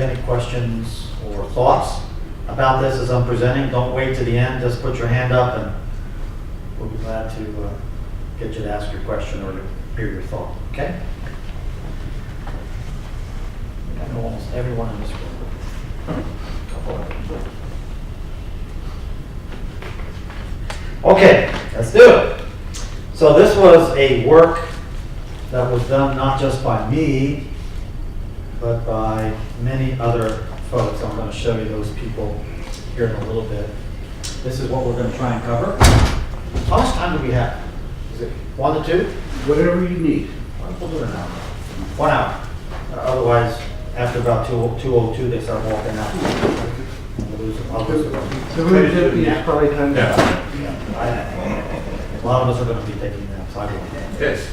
any questions or thoughts about this as I'm presenting, don't wait to the end. Just put your hand up and we'll be glad to get you to ask your question or to hear your thought. Okay? I know almost everyone in this room. Okay, let's do it. So this was a work that was done not just by me, but by many other folks. I'm going to show you those people here in a little bit. This is what we're going to try and cover. How much time do we have? Is it 1 to 2? Whatever you need. We'll do it an hour. 1 hour. Otherwise, after about 2:02, they start walking out. I'll lose it. The room's empty, it's probably time to... A lot of us are going to be taking naps. I will. Yes.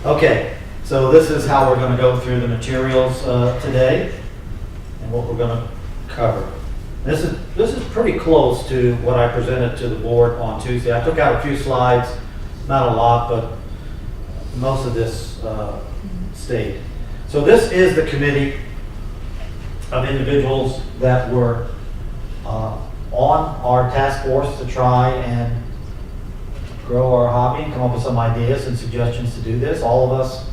Okay, so this is how we're going to go through the materials today and what we're going to cover. This is pretty close to what I presented to the board on Tuesday. I took out a few slides, not a lot, but most of this stayed. So this is the committee of individuals that were on our task force to try and grow our hobby and come up with some ideas and suggestions to do this. All of us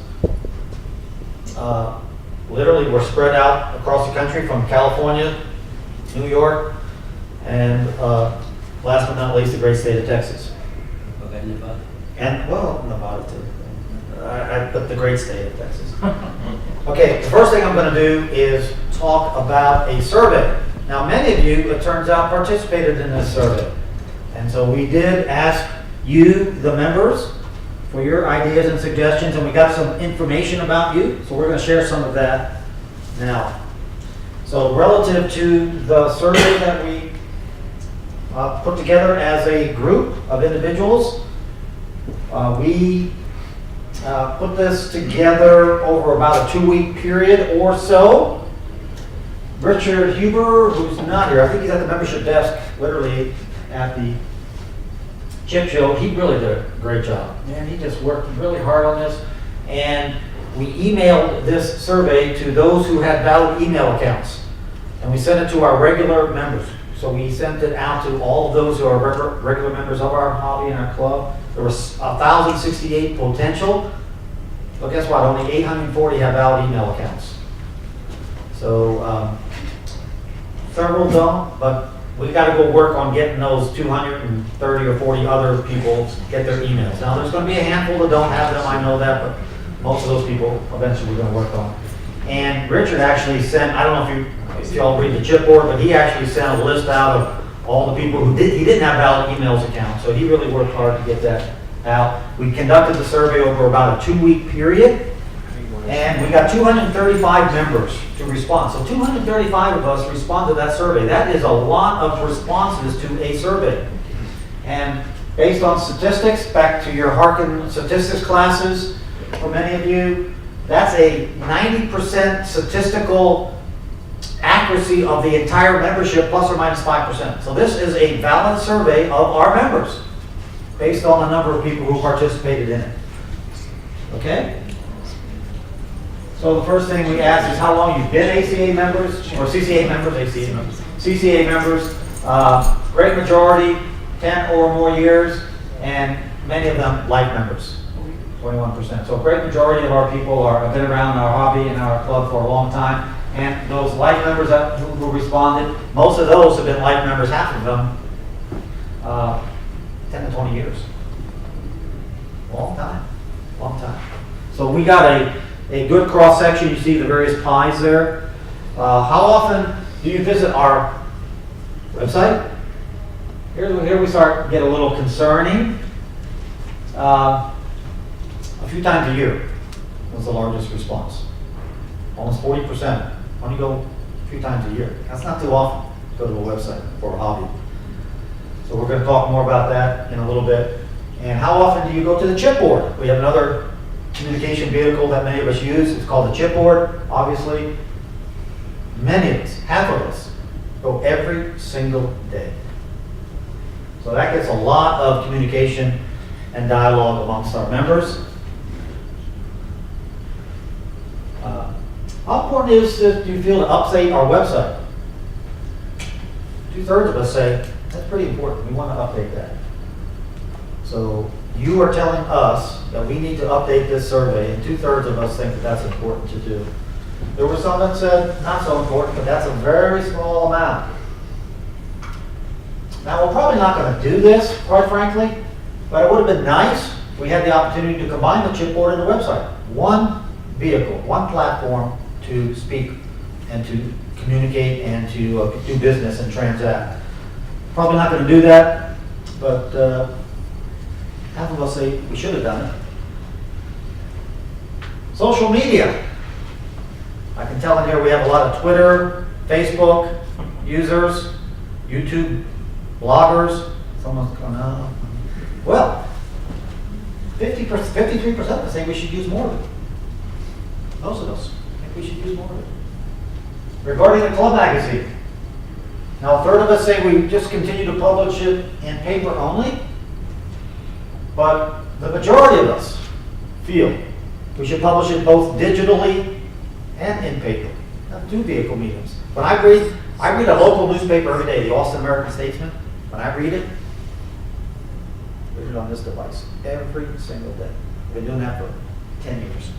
literally were spread out across the country from California, New York, and last but not least, the great state of Texas. Okay, Nevada. And, well, Nevada too. But the great state of Texas. Okay, the first thing I'm going to do is talk about a survey. Now, many of you, it turns out, participated in this survey. And so we did ask you, the members, for your ideas and suggestions, and we got some information about you. So we're going to share some of that now. So relative to the survey that we put together as a group of individuals, we put this together over about a 2-week period or so. Richard Huber, who's not here, I think he's at the membership desk, literally at the chip show. He really did a great job. Man, he just worked really hard on this. And we emailed this survey to those who had valid email accounts. And we sent it to our regular members. So we sent it out to all of those who are regular members of our hobby and our club. There was 1,068 potential. But guess what? Only 840 have valid email accounts. So several don't, but we got to go work on getting those 230 or 40 other people get their emails. Now there's going to be a handful that don't have them, I know that, but most of those people eventually we're going to work on. And Richard actually sent, I don't know if you all read the chipboard, but he actually sent a list out of all the people who he didn't have valid emails accounts. So he really worked hard to get that out. We conducted the survey over about a 2-week period. And we got 235 members to respond. So 235 of us responded to that survey. That is a lot of responses to a survey. And based on statistics, back to your Harkin statistics classes, for many of you, that's a 90% statistical accuracy of the entire membership, plus or minus 5%. So this is a valid survey of our members, based on the number of people who participated in it. Okay? So the first thing we asked is how long you've been ACA members, or CCA members, ACA members. CCA members, great majority, 10 or more years, and many of them life members, 21%. So a great majority of our people have been around our hobby and our club for a long time. And those life members who responded, most of those have been life members, half of them, 10 to 20 years. Long time, long time. So we got a good cross-section. You see the various pies there. How often do you visit our website? Here we start to get a little concerning. A few times a year was the largest response. Almost 40%. Why don't you go a few times a year? That's not too often to go to a website for a hobby. So we're going to talk more about that in a little bit. And how often do you go to the chipboard? We have another communication vehicle that many of us use. It's called the chipboard, obviously. Many of us, half of us, go every single day. So that gets a lot of communication and dialogue amongst our members. How important is it, do you feel, to update our website? 2/3 of us say, that's pretty important, we want to update that. So you are telling us that we need to update this survey, and 2/3 of us think that that's important to do. There were some that said, not so important, but that's a very small amount. Now, we're probably not going to do this, quite frankly, but it would have been nice if we had the opportunity to combine the chipboard and the website. One vehicle, one platform to speak and to communicate and to do business and transact. Probably not going to do that, but half of us say we should have done it. Social media. I can tell in here we have a lot of Twitter, Facebook users, YouTube bloggers. Someone's going, oh. Well, 53% of us say we should use more of it. Most of us think we should use more of it. Regarding the club magazine, now a third of us say we just continue to publish it in paper only, but the majority of us feel we should publish it both digitally and in paper. Have 2 vehicle mediums. When I read a local newspaper every day, the Austin American Statesman. When I read it on this device every single day. I've been doing that for 10 years.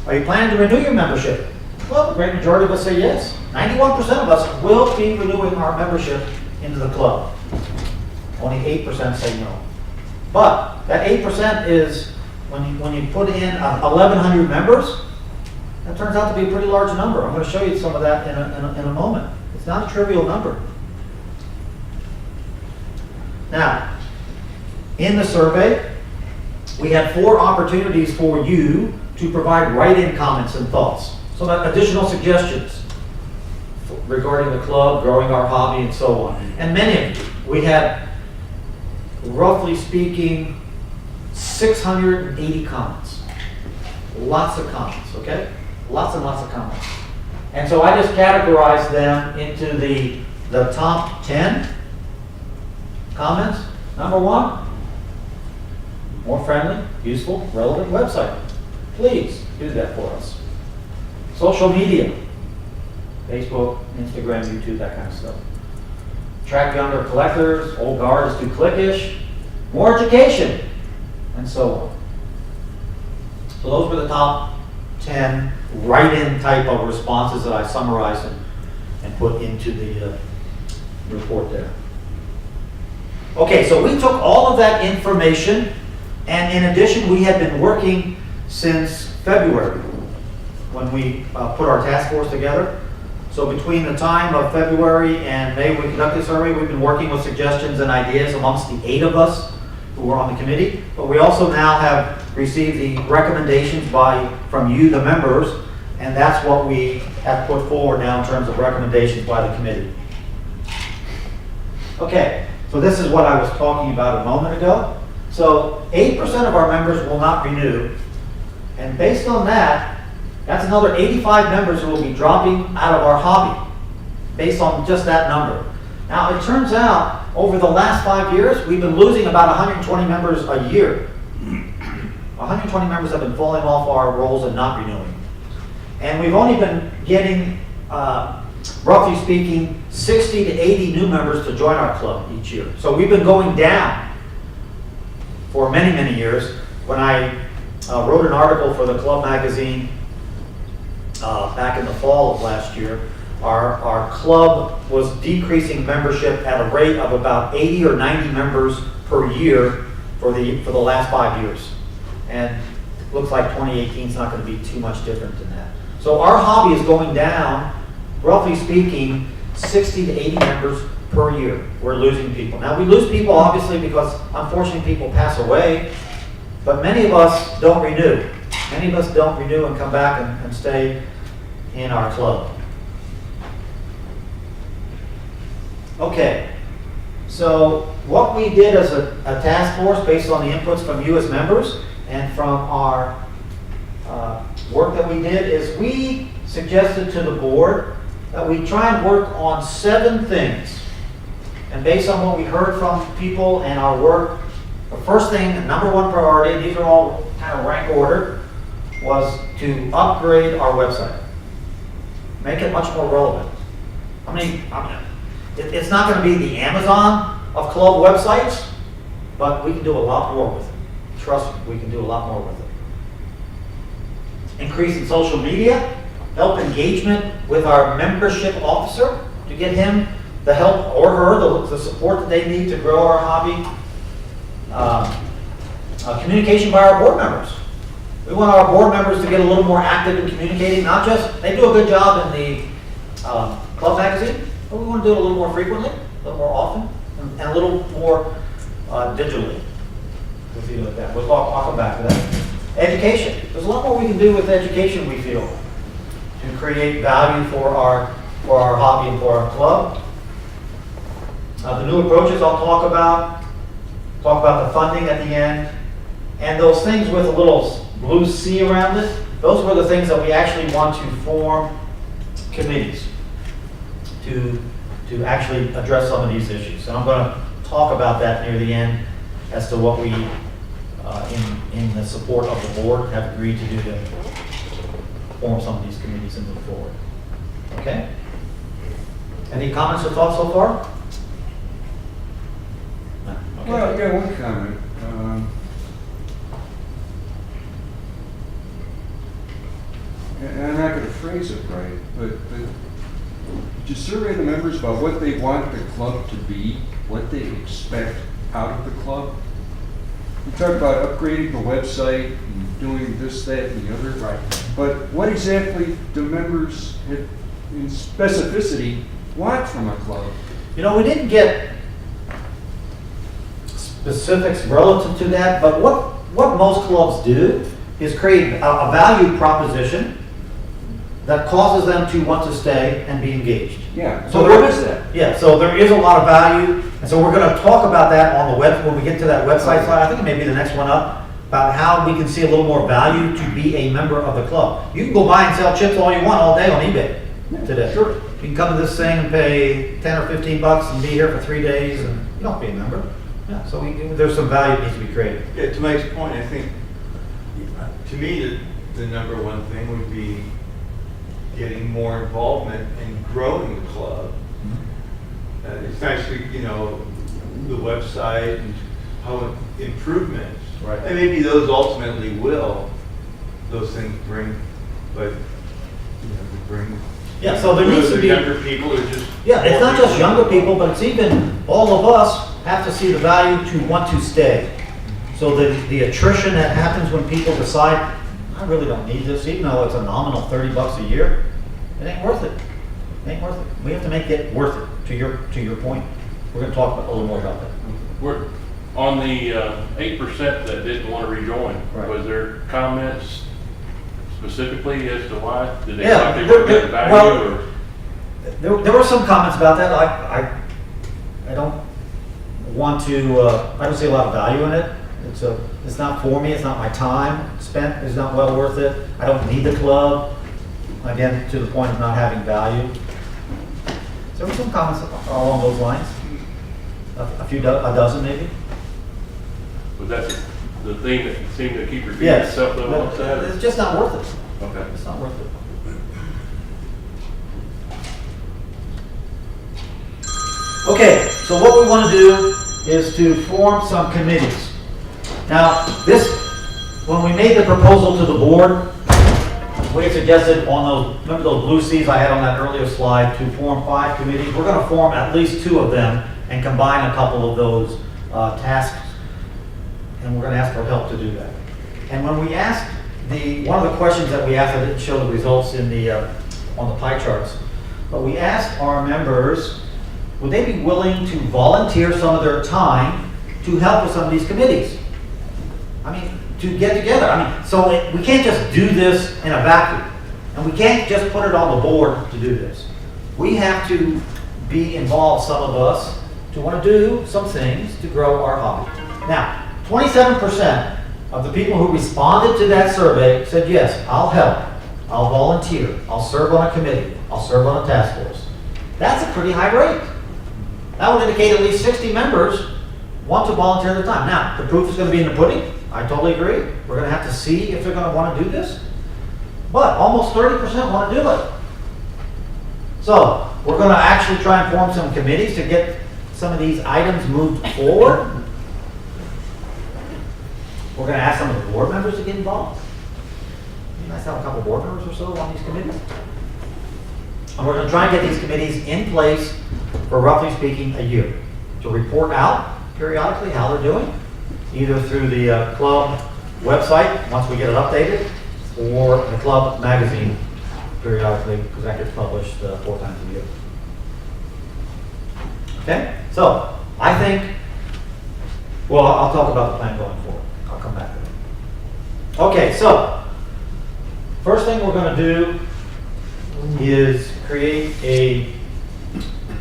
Are you planning to renew your membership? Well, the great majority of us say yes. 91% of us will be renewing our membership into the club. Only 8% say no. But that 8% is, when you put in 1,100 members, that turns out to be a pretty large number. I'm going to show you some of that in a moment. It's not a trivial number. Now, in the survey, we had 4 opportunities for you to provide write-in comments and thoughts. So that additional suggestions regarding the club, growing our hobby, and so on. And many of you, we had, roughly speaking, 680 comments. Lots of comments, okay? Lots and lots of comments. And so I just categorized them into the top 10 comments. Number 1, more friendly, useful, relevant website. Please do that for us. Social media, Facebook, Instagram, YouTube, that kind of stuff. Attract younger collectors, old guard is too cliquish. More education, and so on. So those were the top 10 write-in type of responses that I summarized and put into the report there. Okay, so we took all of that information, and in addition, we had been working since February when we put our task force together. So between the time of February and May we conducted the survey, we've been working with suggestions and ideas amongst the 8 of us who were on the committee. But we also now have received the recommendations from you, the members, and that's what we have put forward now in terms of recommendations by the committee. Okay, so this is what I was talking about a moment ago. So 8% of our members will not renew. And based on that, that's another 85 members who will be dropping out of our hobby, based on just that number. Now, it turns out, over the last 5 years, we've been losing about 120 members a year. 120 members have been falling off our rolls and not renewing. And we've only been getting, roughly speaking, 60 to 80 new members to join our club each year. So we've been going down for many, many years. When I wrote an article for the club magazine back in the fall of last year, our club was decreasing membership at a rate of about 80 or 90 members per year for the last 5 years. And it looks like 2018 is not going to be too much different than that. So our hobby is going down, roughly speaking, 60 to 80 members per year. We're losing people. Now, we lose people obviously because unfortunately people pass away, but many of us don't renew. Many of us don't renew and come back and stay in our club. Okay, so what we did as a task force based on the inputs from you as members and from our work that we did is we suggested to the board that we try and work on 7 things. And based on what we heard from people and our work, the first thing, number 1 priority, and these are all kind kind of rank order was to upgrade our website. Make it much more relevant. It's not going to be the Amazon of club websites, but we can do a lot more with it. Trust me, we can do a lot more with it. Increase in social media, help engagement with our membership officer to get him the help or her, the support that they need to grow our hobby. Communication by our board members. We want our board members to get a little more active in communicating, not just, they do a good job in the club magazine, but we want to do it a little more frequently, a little more often, and a little more digitally. I'll come back to that. Education. There's a lot more we can do with education, we feel, to create value for our hobby and for our club. The new approaches I'll talk about the funding at the end, and those things with a little blue C around it, those were the things that we actually want to form committees to actually address some of these issues. And I'm going to talk about that near the end as to what we, in the support of the board, have agreed to do to form some of these committees and move forward. Okay? Any comments or thoughts so far? No. Okay. Well, yeah, one comment. And I'm not going to phrase it right, but to survey the members about what they want the club to be, what they expect out of the club. We talked about upgrading the website and doing this, that, and the other. Right. But what exactly do members, in specificity, want from a club? You know, we didn't get specifics relative to that, but what most clubs do is create a value proposition that causes them to want to stay and be engaged. Yeah. So what is that? Yeah, so there is a lot of value, and so we're going to talk about that on the web when we get to that website slide. I think it may be the next one up, about how we can see a little more value to be a member of the club. You can go buy and sell chips all you want all day on eBay today. Sure. You can come to this thing and pay 10 or 15 bucks and be here for 3 days, and you don't be a member. Yeah, so there's some value that needs to be created. Yeah, to Mike's point, I think, to me, the number one thing would be getting more involvement and growing the club. Especially, the website and how improvements. Right. And maybe those ultimately those things bring, but, they bring. Yeah, so there needs to the be younger people are just. Yeah, it's not just younger people, but it's even all of us have to see the value to want to stay. So the attrition that happens when people decide, I really don't need this, even though it's a nominal 30 bucks a year, it ain't worth it. It ain't worth it. We have to make it worth it, to your point. We're going to talk a little more about that. We're on the 8% that didn't want to rejoin. Right. Was there comments specifically as to why? Did they Yeah, think they were getting value? well, there were some comments about that. I don't want to. I don't see a lot of value in it. It's not for me. It's not my time spent. It's not well worth it. I don't need the club. Again, to the point of not having value. So there were some comments along those lines. A dozen maybe. Was that the thing that seemed to keep repeating Yes. itself though? But on Saturday? it's just not worth it. Okay. It's not worth it. Okay, so what we want to do is to form some committees. Now, when we made the proposal to the board, we had suggested on remember those blue C's I had on that earlier slide, to form 5 committees. We're going to form at least 2 of them and combine a couple of those tasks, and we're going to ask for help to do that. And when we asked one of the questions that we asked, I didn't show the results on the pie charts, but we asked our members, would they be willing to volunteer some of their time to help with some of these committees? I mean, to get together. So we can't just do this in a vacuum, and we can't just put it on the board to do this. We have to be involved, some of us, to want to do some things to grow our hobby. Now, 27% of the people who responded to that survey said, yes, I'll help, I'll volunteer, I'll serve on a committee, I'll serve on a task force. That's a pretty high rate. That would indicate at least 60 members want to volunteer their time. Now, the proof is going to be in the pudding. I totally agree. We're gonna have to see if they're gonna wanna do this. But almost 30% wanna do it. So, we're gonna actually try and form some committees to get some of these items moved forward. We're gonna ask some of the board members to get involved. It'd be nice to have a couple board members or so on these committees. And we're gonna try and get these committees in place for, roughly speaking, a year, to report out periodically how they're doing, either through the club website, once we get it updated, or the club magazine periodically, because that gets published 4 times a year. Okay, so I think, well, I'll talk about the plan going forward. I'll come back to that. Okay, so first thing we're going to do is create a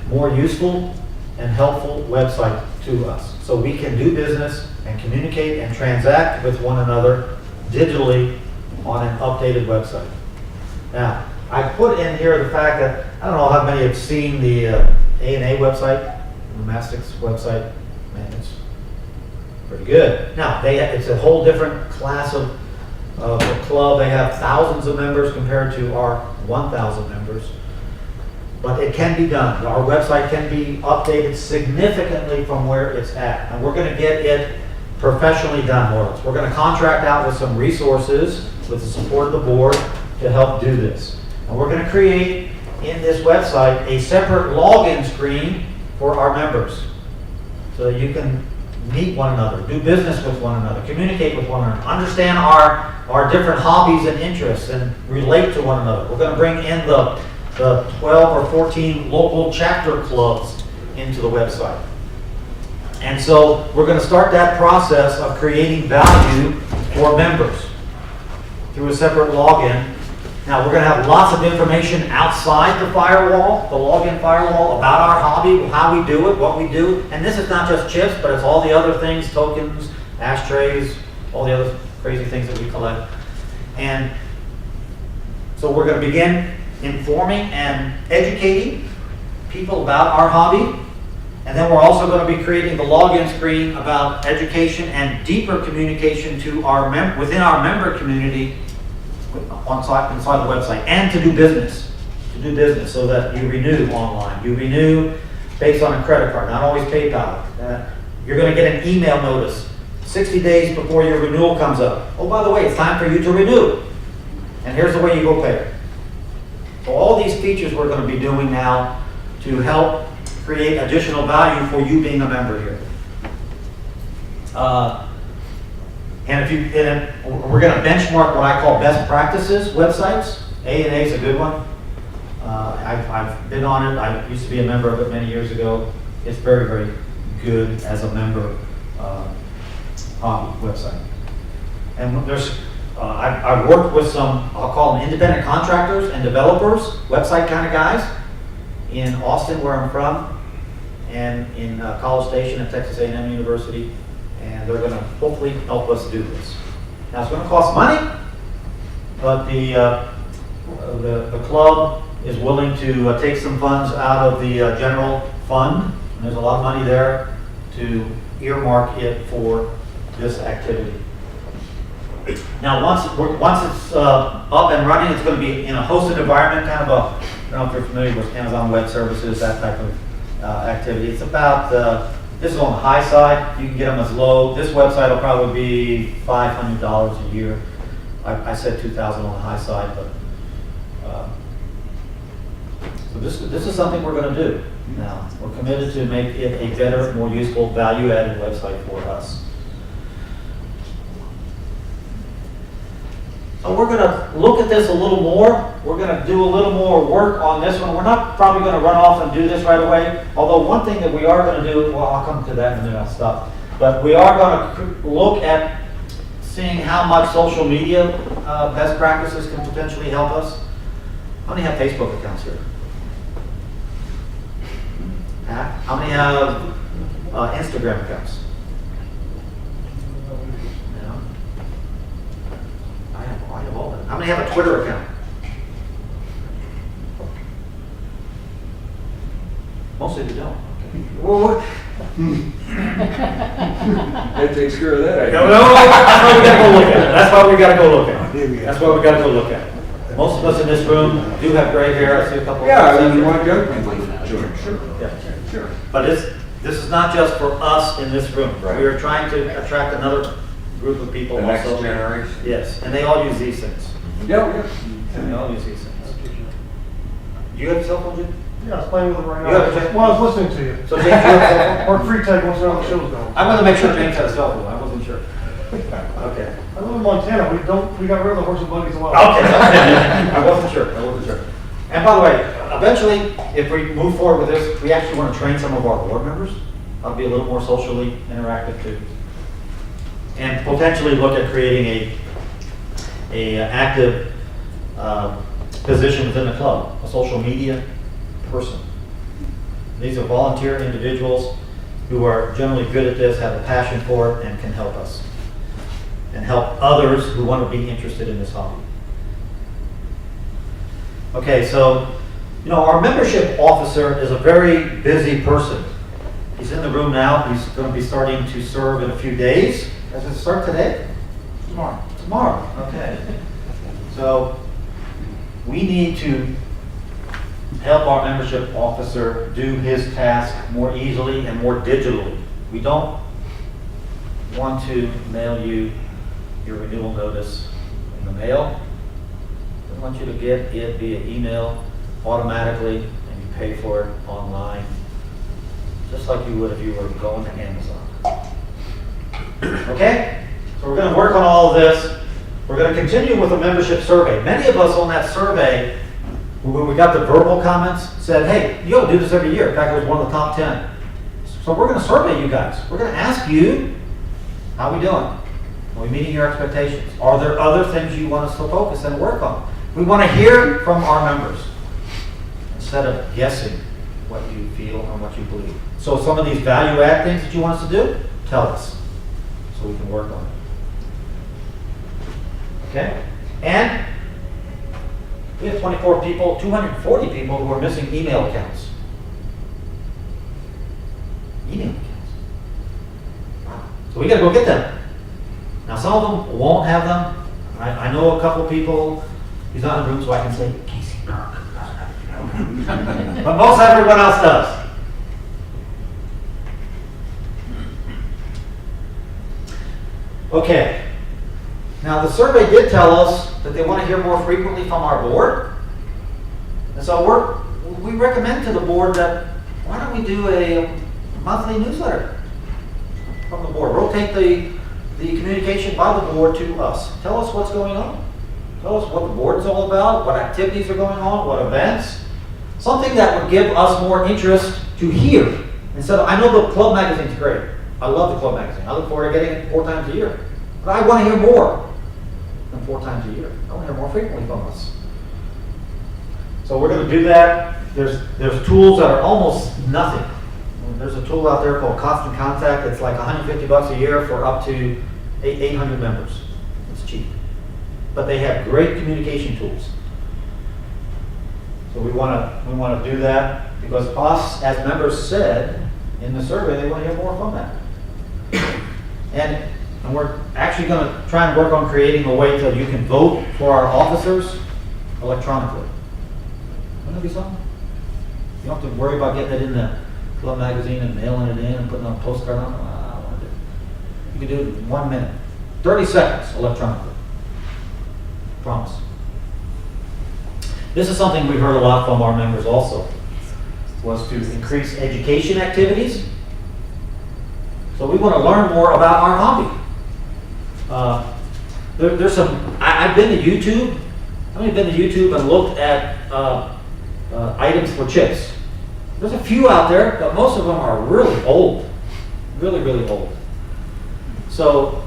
more useful and helpful website to us, so we can do business and communicate and transact with one another digitally on an updated website. Now, I put in here the fact that, I don't know how many have seen the A&A website, the Mastic's website. Man, it's pretty good. Now, it's a whole different class of a club. They have thousands of members compared to our 1,000 members. But it can be done. Our website can be updated significantly from where it's at. And we're going to get it professionally done, more or less. We're going to contract out with some resources with the support of the board to help do this. And we're going to create in this website a separate login screen for our members so that you can meet one another, do business with one another, communicate with one another, understand our different hobbies and interests, and relate to one another. We're going to bring in the 12 or 14 local chapter clubs into the website. And so we're going to start that process of creating value for members through a separate login. Now, we're going to have lots of information outside the firewall, the login firewall, about our hobby, how we do it, what we do. And this is not just chips, but it's all the other things, tokens, ashtrays, all the other crazy things that we collect. And so we're going to begin informing and educating people about our hobby. And then we're also going to be creating the login screen about education and deeper communication to our within our member community inside the website, and to do business so that you renew online. You renew based on a credit card, not always PayPal. You're going to get an email notice 60 days before your renewal comes up. Oh, by the way, it's time for you to renew. And here's the way you go pay it. So all these features we're going to be doing now to help create additional value for you being a member here. And we're going to benchmark what I call best practices websites. A&A is a good one. I've been on it. I used to be a member of it many years ago. It's very, very good as a member hobby website. And there's, I've worked with some, I'll call them independent contractors and developers, website kind of guys, in Austin, where I'm from, and in College Station at Texas A&M University. And they're going to hopefully help us do this. Now, it's going to cost money, but the club is willing to take some funds out of the general fund, and there's a lot of money there to earmark it for this activity. Now, once it's up and running, it's going to be in a hosted environment, kind of a, I don't know if you're familiar with Amazon Web Services, that type of activity. It's about, this is on the high side. You can get them as low. This website will probably be $500 a year. I said $2,000 on the high side, but so this is something we're going to do now. We're committed to make it a better, more useful, value-added website for us. So we're going to look at this a little more. We're going to do a little more work on this one. We're not probably going to run off and do this right away. Although one thing that we are going to do, well, I'll come to that and then I'll stop. But we are going to look at seeing how much social media best practices can potentially help us. How many have Facebook accounts here? How many have Instagram accounts? Yeah. I have all of them. How many have a Twitter account? Most of you don't. Well, That takes care of that. no, that's why we gotta go look at it. That's why we gotta go look at it. Most of us in this room do have gray hair. I see a couple. Yeah, I mean, you want young people to join, sure, Yeah. sure. But this is not just for us in this room. Right. We are trying to attract another group of people The next also. generation. Yes, and they all use these things. Yeah, yeah. They all use these things. You have a cell phone, Jim? Yeah, I was playing with it right You have a now. check? Well, I was listening to you. So James, you have a cell phone? Or free tag once the show's going. I'm gonna make sure James had a cell phone. I wasn't sure. Okay. I live in Montana, we got rid of the horse and buggies a while. Okay. I wasn't sure. And by the way, eventually, if we move forward with this, we actually want to train some of our board members how to be a little more socially interactive too. And potentially look at creating a active position within the club, a social media person. These are volunteer individuals who are generally good at this, have a passion for it, and can help us. And help others who want to be interested in this hobby. Okay, so, our membership officer is a very busy person. He's in the room now. He's going to be starting to serve in a few days. Does it start today? Tomorrow. Tomorrow, okay. So, we need to help our membership officer do his task more easily and more digitally. We don't want to mail you your renewal notice in the mail. We want you to get it via email automatically, and you pay for it online, just like you would if you were going to Amazon. Okay? So we're going to work on all of this. We're going to continue with the membership survey. Many of us on that survey, when we got the verbal comments, said, hey, you ought to do this every year. In fact, it was one of the top 10. So we're going to survey you guys. We're going to ask you, how are we doing? Are we meeting your expectations? Are there other things you want us to focus and work on? We want to hear from our members instead of guessing what you feel and what you believe. So some of these value add things that you want us to do, tell us so we can work on it. Okay? And we have 24 people, 240 people who are missing email accounts. Email accounts. Wow. So we got to go get them. Now, some of them won't have them. I know a couple people. He's not in the room, so I can say Casey Burke. But most everyone else does. Okay. Now, the survey did tell us that they want to hear more frequently from our board. And so we recommend to the board that why don't we do a monthly newsletter from the board? Rotate the communication by the board to us. Tell us what's going on. Tell us what the board's all about, what activities are going on, what events. Something that would give us more interest to hear. Instead of, I know the club magazine's great. I love the club magazine. I look forward to getting it 4 times a year. But I want to hear more than 4 times a year. I want to hear more frequently from us. So we're going to do that. There's tools that are almost nothing. There's a tool out there called Constant Contact. It's like $150 a year for up to 800 members. It's cheap. But they have great communication tools. So we want to do that because us, as members said in the survey, they want to hear more from that. And we're actually going to try and work on creating a way so you can vote for our officers electronically. Wouldn't that be something? You don't have to worry about getting it in the club magazine and mailing it in and putting on a postcard on it. I don't want to do it. You can do it in 1 minute. 30 seconds electronically. Promise. This is something we heard a lot from our members also, was to increase education activities. So we want to learn more about our hobby. There's some, I've been to YouTube. I've only been to YouTube and looked at items for chips. There's a few out there, but most of them are really old. Really, really old. So,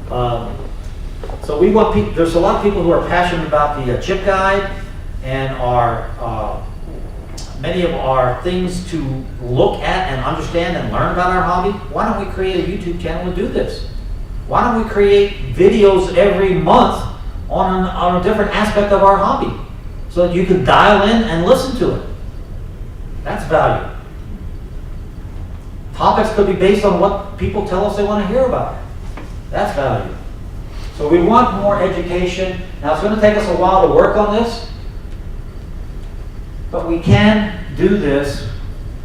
so we want people, there's a lot of people who are passionate about the chip guide and many of our things to look at and understand and learn about our hobby. Why don't we create a YouTube channel to do this? Why don't we create videos every month on a different aspect of our hobby so that you can dial in and listen to it? That's value. Topics could be based on what people tell us they want to hear about. That's value. So we want more education. Now, it's going to take us a while to work on this, but we can do this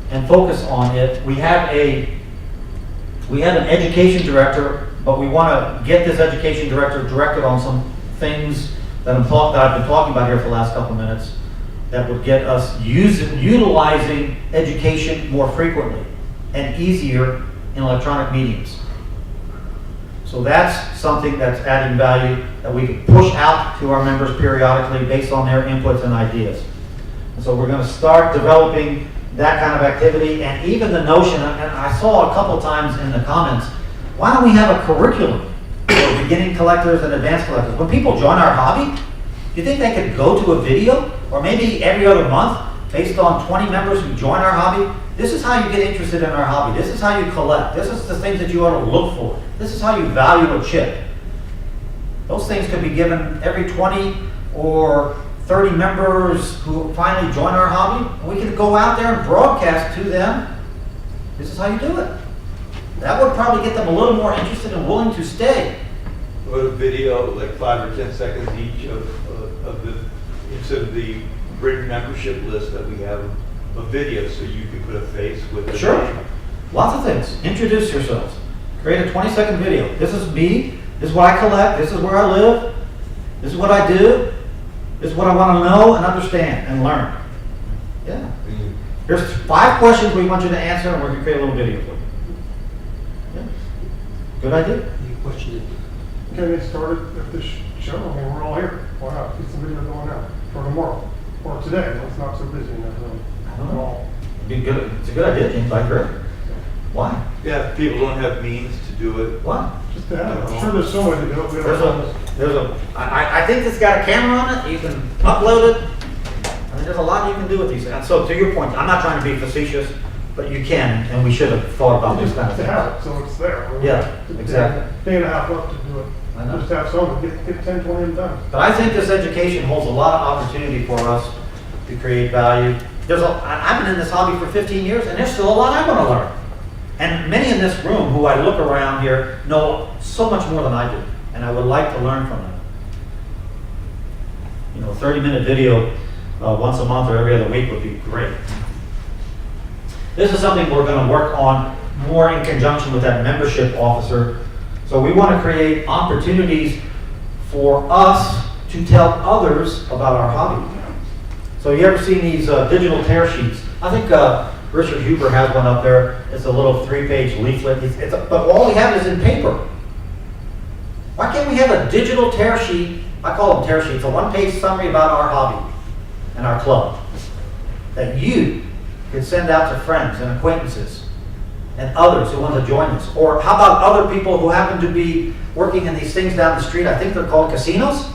and focus on it. We have an education director, but we want to get this education director directed on some things that I've been talking about here for the last couple of minutes that would get us utilizing education more frequently and easier in electronic meetings. So that's something that's adding value that we can push out to our members periodically based on their inputs and ideas. And so we're going to start developing that kind of activity, and even the notion, and I saw a couple of times in the comments, why don't we have a curriculum for beginning collectors and advanced collectors? When people join our hobby, do you think they could go to a video, or maybe every other month, based on 20 members who join our hobby? This is how you get interested in our hobby. This is how you collect. This is the things that you ought to look for. This is how you value a chip. Those things could be given every 20 or 30 members who finally join our hobby, and we can go out there and broadcast to them, this is how you do it. That would probably get them a little more interested and willing to stay. What a video, like 5 or 10 seconds each of the, instead of the written membership list that we have, a video, so you can put a face with the Sure. name. Lots of things. Introduce yourselves. Create a 20-second video. This is me. This is what I collect. This is where I live. This is what I do. This is what I want to know and understand and learn. Yeah. Here's 5 questions we want you to answer, and we're going to create a little video for you. Yeah. Good idea. Any question? Can get started at this show? I mean, we're all here. Why not? Get some video going now, or tomorrow, or today, when it's not so busy enough at all. Be good. It's a good idea, James. I agree. Why? Yeah, if people don't have means to do it. Why? Just to have it. I'm sure there's some way to do it. We don't know. I think it's got a camera on it. You can upload it. I mean, there's a lot you can do with these. And so, to your point, I'm not trying to be facetious, but you can, and we should have thought about this kind of To thing. have it, so it's there. Yeah, exactly. Day and a half left to do it. I know. Just have some, get 10, 20 of them done. But I think this education holds a lot of opportunity for us to create value. I've been in this hobby for 15 years, and there's still a lot I want to learn. And many in this room who I look around here know so much more than I do, and I would like to learn from them. You know, a 30-minute video once a month or every other week would be great. This is something we're going to work on more in conjunction with that membership officer. So we want to create opportunities for us to tell others about our hobby. So you ever seen these digital tear sheets? I think Richard Huber has one up there. It's a little 3-page leaflet. But all we have is in paper. Why can't we have a digital tear sheet? I call them tear sheets. A 1-page summary about our hobby and our club that you could send out to friends and acquaintances and others who want to join us. Or how about other people who happen to be working in these things down the street? I think they're called casinos.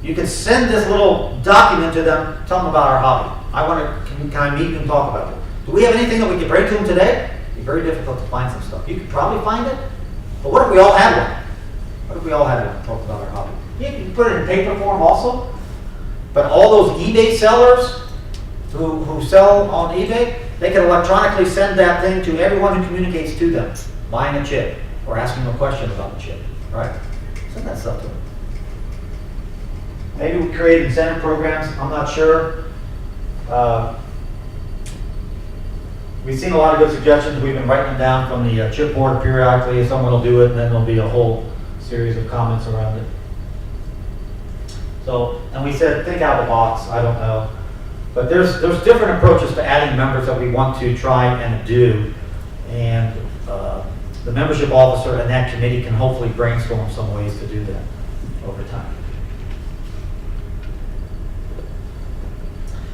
You can send this little document to them, tell them about our hobby. Can I meet and talk about it? Do we have anything that we can bring to them today? It'd be very difficult to find some stuff. You could probably find it, but what if we all had one? What if we all had one to talk about our hobby? You can put it in paper form also, but all those eBay sellers who sell on eBay, they can electronically send that thing to everyone who communicates to them, buying a chip or asking a question about the chip, right? Send that stuff to them. Maybe we create incentive programs, I'm not sure. We've seen a lot of good suggestions. We've been writing them down from the chip board periodically. Someone will do it, and then there'll be a whole series of comments around it. So, and we said, think out of the box. I don't know. But there's different approaches to adding members that we want to try and do. And the membership officer and that committee can hopefully brainstorm some ways to do that over time.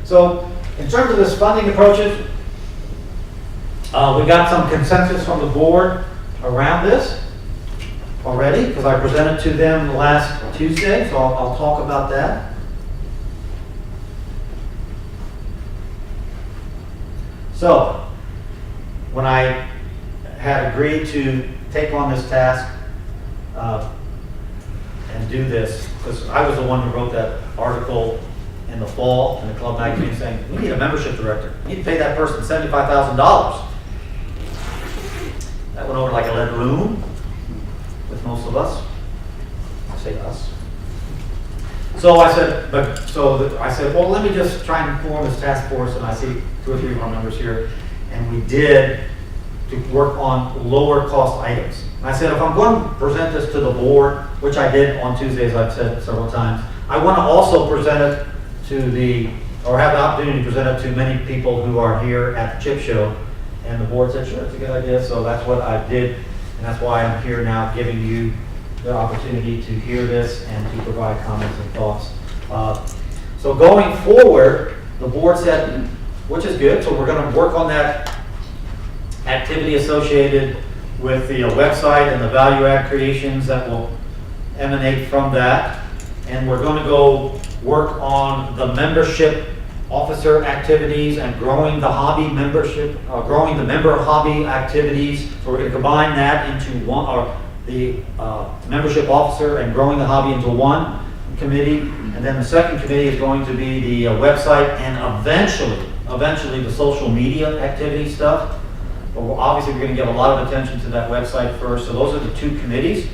So, in terms of this funding approaches, we got some consensus from the board around this already, because I presented to them last Tuesday, so I'll talk about that. So, when I had agreed to take on this task and do this, because I was the one who wrote that article in the fall in the club magazine saying, we need a membership director. We need to pay that person $75,000. went over like a lead balloon with most of us. I say us. So I said, well, let me just try and form this task force, and I see 2 or 3 of our members here, and we did to work on lower cost items. And I said, if I'm going to present this to the board, which I did on Tuesday, as I've said several times, I want to also present it to have the opportunity to present it to many people who are here at the chip show. And the board said, sure, it's a good idea. So that's what I did. And that's why I'm here now, giving you the opportunity to hear this and to provide comments and thoughts. So going forward, the board said, which is good. So we're going to work on that activity associated with the website and the value add creations that will emanate from that. And we're going to go work on the membership officer activities and growing the hobby membership, growing the member hobby activities. So we're going to combine that into one, the membership officer and growing the hobby into one committee. And then the second committee is going to be the website and eventually the social media activity stuff. But obviously we're going to give a lot of attention to that website first. So those are the 2 committees.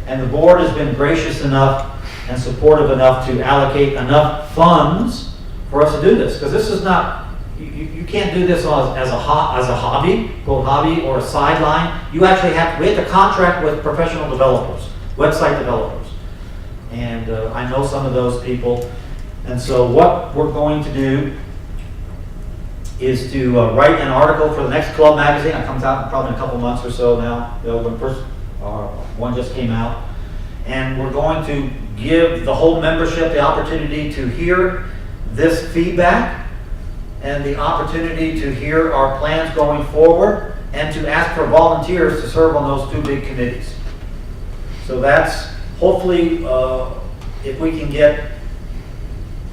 And the board has been gracious enough and supportive enough to allocate enough funds for us to do this. Because this is not, you can't do this as a hobby, quote hobby, or a sideline. You actually we have to contract with professional developers, website developers. And I know some of those people. And so what we're going to do is to write an article for the next club magazine. It comes out probably in a couple months or so now. The first one just came out. And we're going to give the whole membership the opportunity to hear this feedback and the opportunity to hear our plans going forward and to ask for volunteers to serve on those 2 big committees. So that's hopefully, if we can get,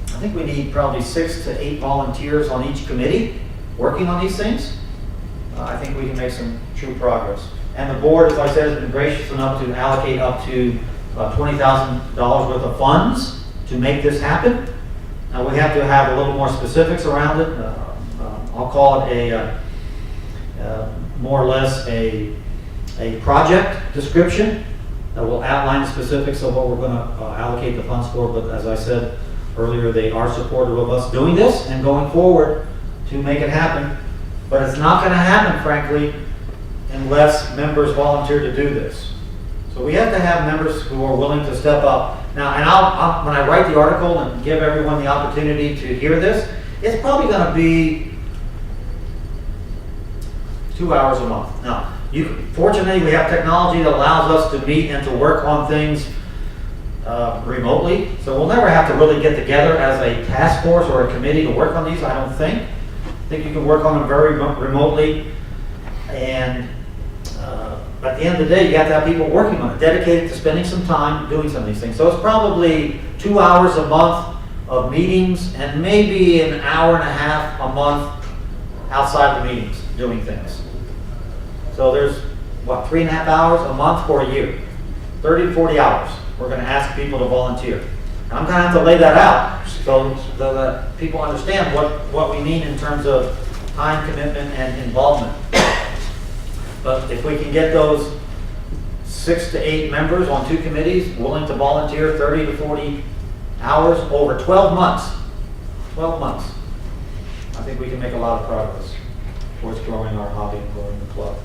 I think we need probably 6 to 8 volunteers on each committee working on these things. I think we can make some true progress. And the board, as I said, has been gracious enough to allocate up to $20,000 worth of funds to make this happen. Now we have to have a little more specifics around it. I'll call it more or less a project description that will outline the specifics of what we're going to allocate the funds for. But as I said earlier, they are supportive of us doing this and going forward to make it happen. But it's not going to happen, frankly, unless members volunteer to do this. So we have to have members who are willing to step up. Now, and when I write the article and give everyone the opportunity to hear this, it's probably going to be 2 hours a month. Now, fortunately, we have technology that allows us to meet and to work on things remotely. So we'll never have to really get together as a task force or a committee to work on these, I don't think. I think you can work on them very remotely. And at the end of the day, you have to have people working on it, dedicated to spending some time doing some of these things. So it's probably 2 hours a month of meetings and maybe an hour and a half a month outside the meetings doing things. So there's, 3.5 hours a month for a year, 30 to 40 hours. We're going to ask people to volunteer. And I'm going to have to lay that out so that people understand what we mean in terms of time commitment and involvement. But if we can get those 6 to 8 members on 2 committees willing to volunteer 30 to 40 hours over 12 months, I think we can make a lot of progress towards growing our hobby and growing the club.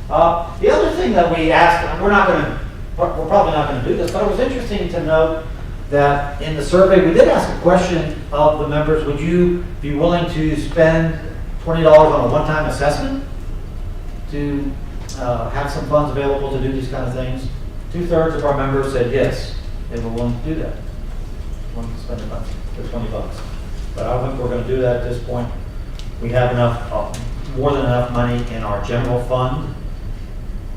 The other thing that we asked, and we're probably not going to do this, but it was interesting to note that in the survey we did ask a question of the members: would you be willing to spend $20 on a one-time assessment to have some funds available to do these kind of things? 2/3 of our members said yes, they were willing to do that. Willing to spend the $20. But I don't think we're going to do that at this point. We have enough, more than enough money in our general fund,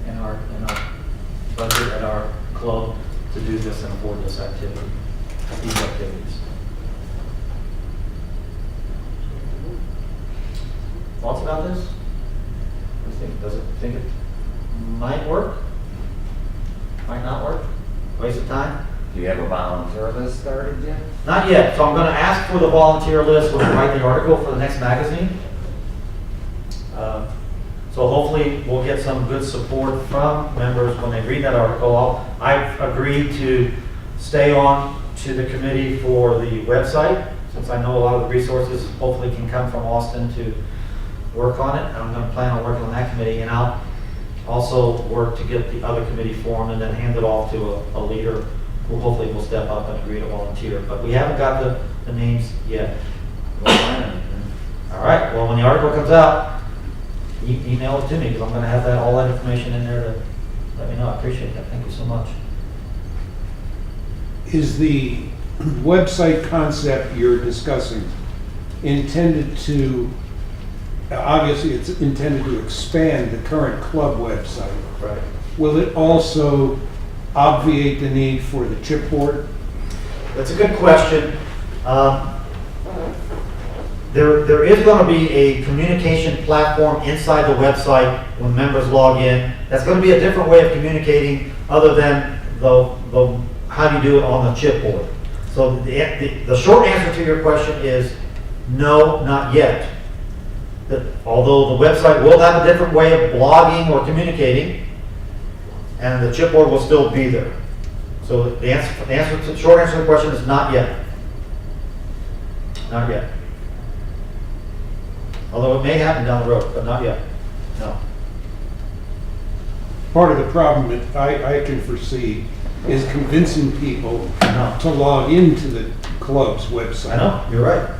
in our budget at our club to do this and afford this activity, these activities. Thoughts about this? What do you think? Does it think it might work? Might not work? Waste of time? Do you have a volunteer list started yet? Not yet. So I'm going to ask for the volunteer list when I write the article for the next magazine. So hopefully we'll get some good support from members when they read that article. I've agreed to stay on to the committee for the website, since I know a lot of the resources hopefully can come from Austin to work on it. I'm going to plan on working on that committee, and I'll also work to get the other committee formed and then hand it off to a leader who hopefully will step up and agree to volunteer. But we haven't got the names yet. All right, well, when the article comes out, email it to me, because I'm going to have all that information in there to let me know. I appreciate that. Thank you so much. Is the website concept you're discussing intended to, obviously it's intended to expand the current club website. Right. Will it also obviate the need for the chipboard? That's a good question. There is going to be a communication platform inside the website when members log in. That's going to be a different way of communicating other than the how do you do it on the chipboard. So the short answer to your question is no, not yet. Although the website will have a different way of blogging or communicating, and the chipboard will still be there. So the short answer to the question is not yet. Not yet. Although it may happen down the road, but not yet. No. Part of the problem that I can foresee is convincing people No. to log into the club's website. I know, you're right.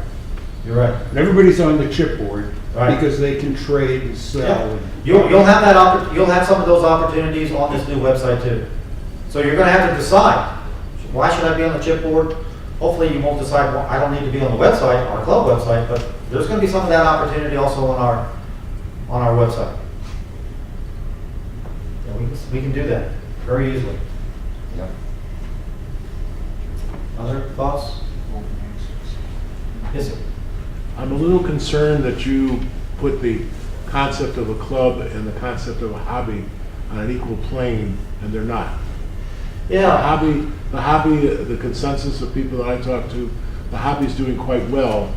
You're right. And everybody's on the chipboard Right. because they can trade and sell. Yeah. and- You'll have you'll have some of those opportunities on this new website too. So you're gonna have to decide, why should I be on the chipboard? Hopefully you won't decide, well, I don't need to be on the website, our club website, but there's gonna be some of that opportunity also on our website. Yeah, we can do that very easily. Yep. Other thoughts? Yes, sir. I'm a little concerned that you put the concept of a club and the concept of a hobby on an equal plane, and they're not. Yeah, The hobby, the consensus of people that I talk to, the hobby's doing quite well.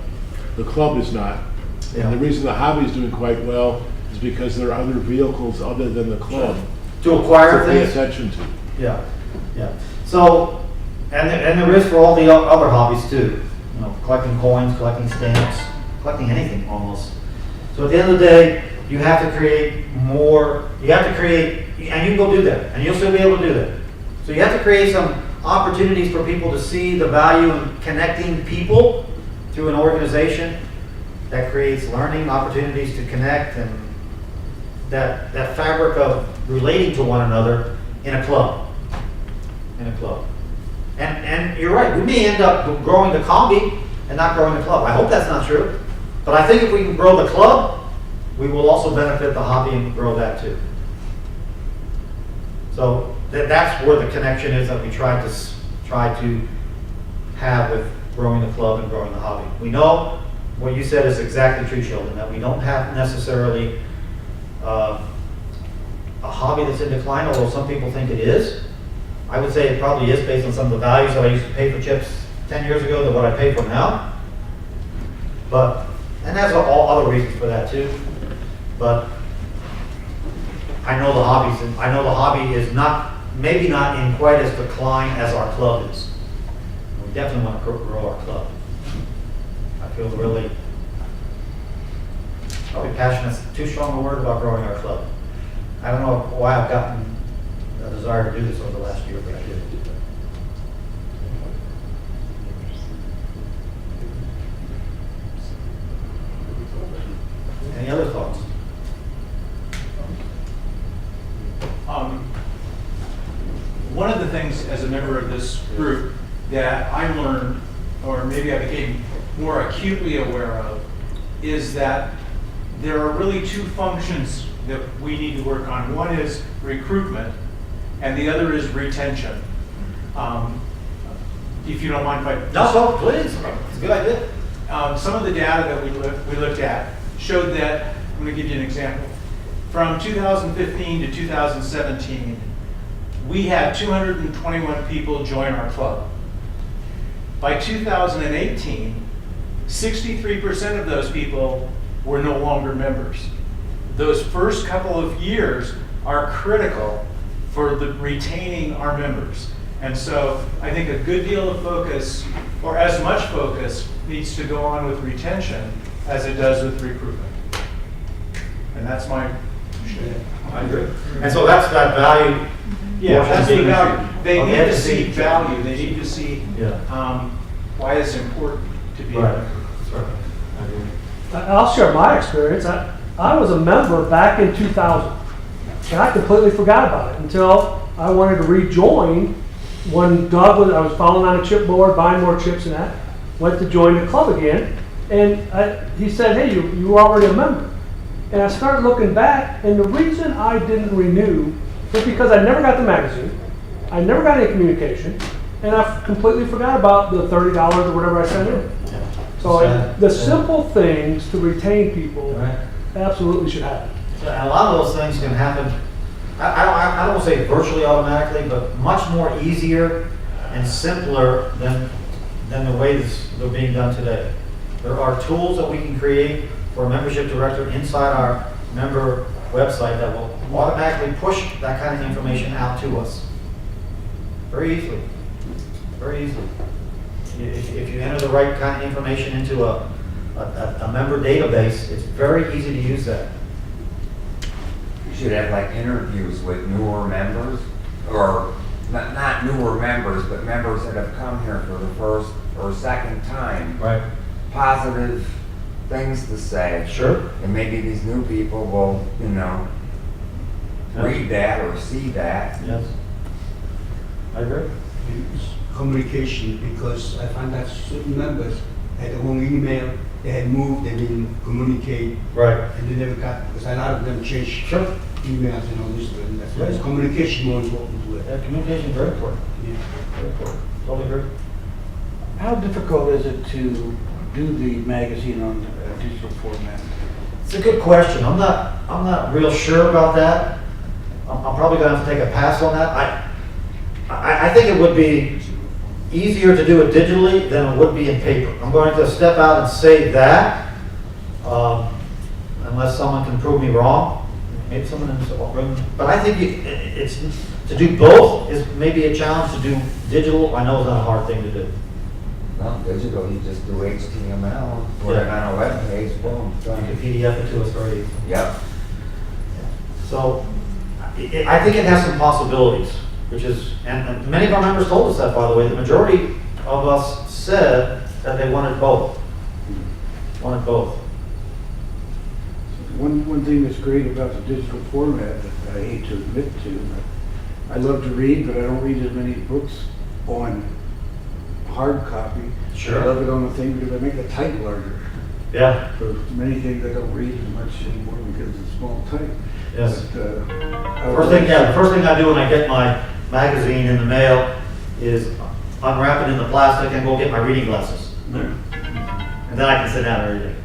The club is not. Yeah. And the reason the hobby is doing quite well is because there are other vehicles other than the club to acquire to pay things. attention to. Yeah, yeah. So, and there is for all the other hobbies too. You know, collecting coins, collecting stamps, collecting anything almost. So at the end of the day, you have to create more. You have to create, and you can go do that, and you'll still be able to do that. So you have to create some opportunities for people to see the value in connecting people through an organization that creates learning opportunities to connect, and that fabric of relating to one another in a club. In a club. And you're right, we may end up growing the hobby and not growing the club. I hope that's not true. But I think if we can grow the club, we will also benefit the hobby and grow that too. So that's where the connection is that we try to have with growing the club and growing the hobby. We know what you said is exactly true, Sheldon, that we don't have necessarily a hobby that's in decline, although some people think it is. I would say it probably is based on some of the values that I used to pay for chips 10 years ago than what I pay for now. But, and there's all other reasons for that too. But I know the hobby is not, maybe not in quite as decline as our club is. We definitely want to grow our club. I feel really, probably passionate, too strong a word about growing our club. I don't know why I've gotten a desire to do this over the last year, but I did. Any other thoughts? One of the things as a member of this group that I learned, or maybe I became more acutely aware of, is that there are really two functions that we need to work on. One is recruitment, and the other is retention. If you don't mind if I... No, please. It's a good idea. Some of the data that we looked at showed that, I'm going to give you an example. From 2015 to 2017, we had 221 people join our club. By 2018, 63% of those people were no longer members. those first couple of years are critical for the retaining our members. And so I think a good deal of focus, or as much focus, needs to go on with retention as it does with recruitment. And that's my shit. I agree. And so that's that value. Yeah, that's being value. They Okay, need to to see see- value. They need to see Yeah. why it's important to be a Right. member. Right. I agree. I'll share my experience. I was a member back in 2000, and I completely forgot about it until I wanted to rejoin when I was following on a chipboard, buying more chips and that, went to join the club again, and he said, hey, you were already a member. And I started looking back, and the reason I didn't renew was because I never got the magazine, I never got any communication, and I completely forgot about the $30 or whatever I sent in. So the simple things to retain people Right. absolutely should happen. And a lot of those things can happen, I don't want to say virtually automatically, but much more easier and simpler than the way they're being done today. There are tools that we can create for a membership director inside our member website that will automatically push that kind of information out to us. Very easily. Very easily. If you enter the right kind of information into a member database, it's very easy to use that. You should have like interviews with newer members, or not newer members, but members that have come here for the first or second time. Right. Positive things to say. Sure. And maybe these new people will, read that or see that. Yes. I agree. Communication, because I find that certain members had their own email, they had moved, they didn't communicate, Right. and they never got, because a lot of them changed Sure. emails and all this, and that's why Yeah. communication more important to it. Yeah, communication is very important. Yeah. Very important. Totally agree. How difficult is it to do the magazine on digital format? It's a good question. I'm not real sure about that. I'm probably gonna have to take a pass on that. I think it would be easier to do it digitally than it would be in paper. I'm going to step out and say that, unless someone can prove me wrong. Maybe someone in this room. But I think it's to do both is maybe a challenge. To do digital, I know is not a hard thing to do. No, digital, you just do HTML, put it on a web page, boom, You can done. PDF it to us very easily. Yep. So I think it has some possibilities, which is, and many of our members told us that, by the way. The majority of us said that they wanted both. Wanted both. One thing that's great about the digital format that I hate to admit to, I love to read, but I don't read as many books on hard copy. Sure. I love it on the thing because I make the type larger. Yeah. So many things I don't read as much anymore because it's small type. Yes. But, The first thing I do when I get my magazine in the mail is unwrap it in the plastic and go get my reading glasses. And then I can sit down and read it.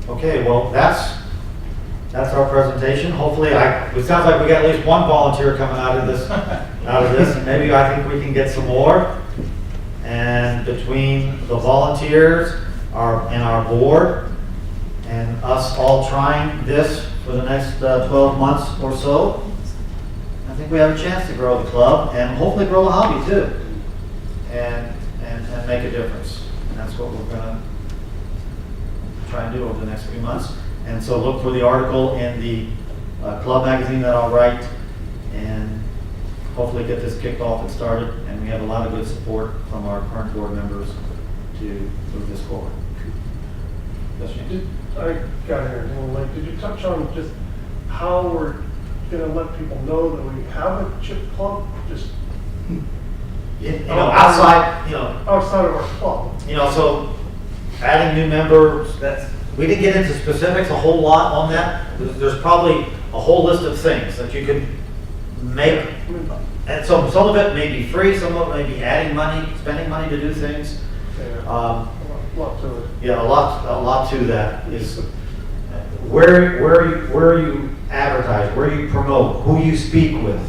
Okay, well, that's our presentation. Hopefully, it sounds like we got at least one volunteer coming out of this. Maybe I think we can get some more. And between the volunteers and our board and us all trying this for the next 12 months or so, I think we have a chance to grow the club and hopefully grow the hobby too, and make a difference. And that's what we're gonna try and do over the next few months. And so look for the article in the club magazine that I'll write, and hopefully get this kicked off and started. And we have a lot of good support from our current board members to move this forward. Yes, James? I got here, like, did you touch on just how we're gonna let people know that we have a chip club, just Outside, outside of our club? So adding new members, we didn't get into specifics a whole lot on that. There's probably a whole list of things that you could make. And so some of it may be free, some of it may be adding money, spending money to do things. A lot to it. Yeah, a lot to that is where you advertise, where you promote, who you speak with,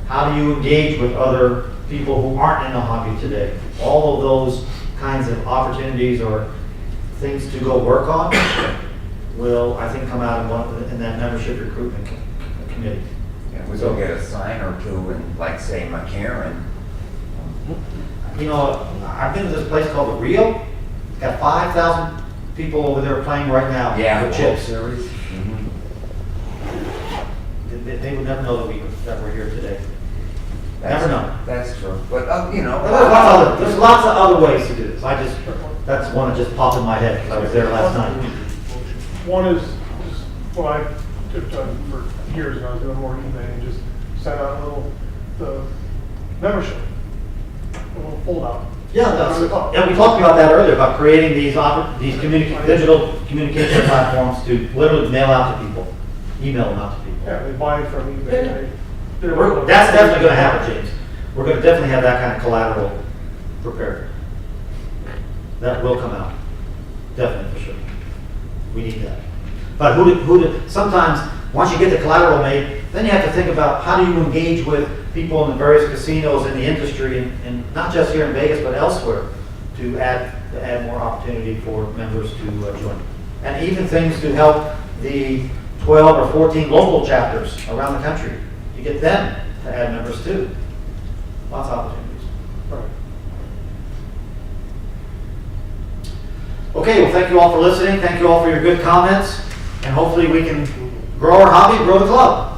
how do you engage with other people who aren't in the hobby today. All of those kinds of opportunities or things to go work on will, I think, come out in that membership recruitment committee. Yeah, we go get a sign or two and like say McCarran. You know, I've been to this place called the Rio. It's got 5,000 people over there playing right now Yeah, with the World chips. Series. Mhm. They would never know that we're here today. That's- Never know. That's true, but, you know. There's lots of other ways to do this. That's one that just popped in my head because I was there last night. One is just what I've done for years now, doing more emailing, just send out a little, the membership, a little foldout. Yeah, we talked about that earlier, about creating these digital communication platforms to literally mail out to people, email them out to people. Yeah, they buy it from eBay. That's definitely gonna happen, James. We're gonna definitely have that kind of collateral prepared. That will come out, definitely for sure. We need that. But sometimes, once you get the collateral made, then you have to think about how do you engage with people in the various casinos in the industry, and not just here in Vegas, but elsewhere, to add more opportunity for members to join. And even things to help the 12 or 14 local chapters around the country, to get them to add members too. Lots of opportunities. Right. Okay, well, thank you all for listening. Thank you all for your good comments. And hopefully we can grow our hobby, grow the club.